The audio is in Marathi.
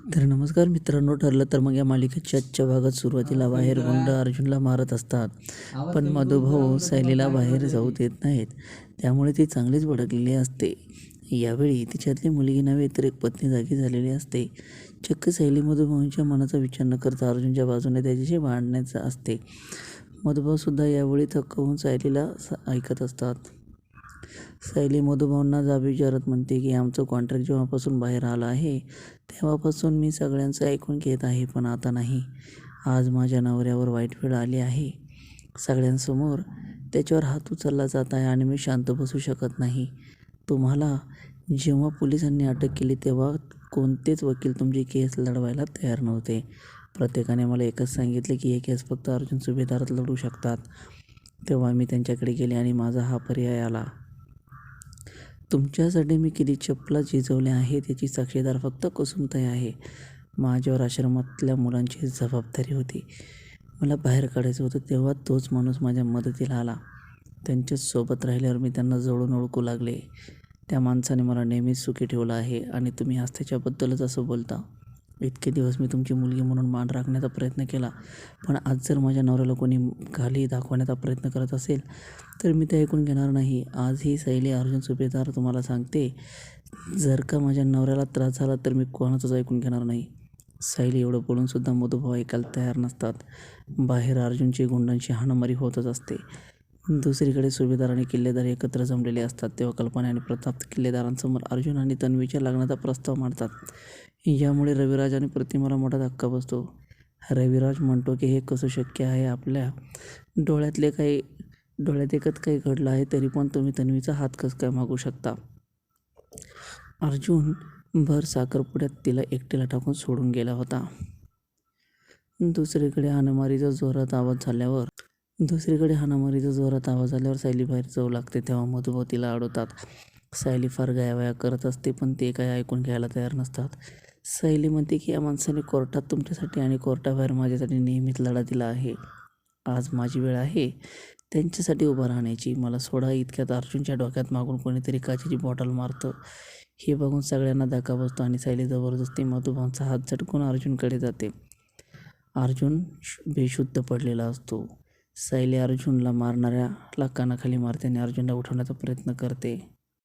तर नमस्कार मित्रांनो, ठरलं तर मग या मालिकेच्या आजच्या भागात सुरुवातीला बाहेर गुंड अर्जुनला मारत असतात, पण मधुभाऊ सायलीला बाहेर जाऊ देत नाहीत. त्यामुळे ती चांगलीच भडकलेली असते. यावेळी तिच्यातली मुलगी नव्हे तर एक पत्नी जागी झालेली असते. चक्क सायली मधुभाऊंच्या मनाचा विचार न करता अर्जुनच्या बाजूने त्याच्याशी भांडण्याचं असते. मधुभाऊसुद्धा यावेळी थक्क होऊन सायलीला ऐकत असतात. सायली मधुभाऊंना जाब विचारत म्हणते की आमचं कॉन्ट्रॅक्ट जेव्हापासून बाहेर आलं आहे तेव्हापासून मी सगळ्यांचं ऐकून घेत आहे, पण आता नाही. आज माझ्या नवऱ्यावर वाईट वेळ आली आहे. सगळ्यांसमोर त्याच्यावर हात उचलला जात आहे आणि मी शांत बसू शकत नाही. तुम्हाला जेव्हा पोलिसांनी अटक केली तेव्हा कोणतेच वकील तुमची केस लढवायला तयार नव्हते. प्रत्येकाने मला एकच सांगितले की हे केस फक्त अर्जुन सुभेदारच लढू शकतात. तेव्हा मी त्यांच्याकडे गेले आणि माझा हा पर्याय आला. तुमच्यासाठी मी किती चपला झिजवल्या आहेत याची साक्षीदार फक्त कुसुमताई आहे. माझ्यावर आश्रमातल्या मुलांची जबाबदारी होती. मला बाहेर काढायचं होतं तेव्हा तोच माणूस माझ्या मदतीला आला. त्यांच्या सोबत राहिल्यावर मी त्यांना जवळून ओळखू लागले. त्या माणसाने मला नेहमीच सुखी ठेवलं आहे आणि तुम्ही आज त्याच्याबद्दलच असं बोलता. इतके दिवस मी तुमची मुलगी म्हणून मान राखण्याचा प्रयत्न केला, पण आज जर माझ्या नवऱ्याला कोणी खाली दाखवण्याचा प्रयत्न करत असेल तर मी ते ऐकून घेणार नाही. आज ही सायली अर्जुन सुभेदार तुम्हाला सांगते, जर का माझ्या नवऱ्याला त्रास झाला तर मी कोणाचंच ऐकून घेणार नाही. सायली एवढं बोलूनसुद्धा मधुभाऊ ऐकायला तयार नसतात. बाहेर अर्जुनची गुंडांची हाणामारी होतच असते. दुसरीकडे सुभेदार आणि किल्लेदार एकत्र जमलेले असतात. तेव्हा कल्पना आणि प्रताप किल्लेदारांसमोर अर्जुन आणि तन्वीच्या लग्नाचा प्रस्ताव मांडतात. यामुळे रविराज आणि प्रतिमाला मोठा धक्का बसतो. रविराज म्हणतो की हे कसं शक्य आहे, आपल्या डोळ्यात एकच काही घडलं आहे तरी पण तुम्ही तन्वीचा हात कसं काय मागू शकता. अर्जुन भर साखरपुड्यात तिला एकटीला टाकून सोडून गेला होता. दुसरीकडे हाणामारीचा जोरात आवाज आल्यावर सायली बाहेर जाऊ लागते. तेव्हा मधुभाऊ तिला अडवतात. सायली फार गयावया करत असते, पण ते काही ऐकून घ्यायला तयार नसतात. सायली म्हणते की या माणसाने कोर्टात तुमच्यासाठी आणि कोर्टाबाहेर माझ्यासाठी नेहमीच लढा दिला आहे. आज माझी वेळ आहे त्यांच्यासाठी उभं राहण्याची. मला सोडा. इतक्यात अर्जुनच्या डोक्यात मागून कोणीतरी काचेची बॉटल मारतं. हे बघून सगळ्यांना धक्का बसतो आणि सायली जबरदस्ती मधुभाऊंचा हात झटकून अर्जुनकडे जाते. अर्जुन बेशुद्ध पडलेला असतो. सायली अर्जुनला मारणाऱ्याला कानाखाली मारते आणि अर्जुनला उठवण्याचा प्रयत्न करते.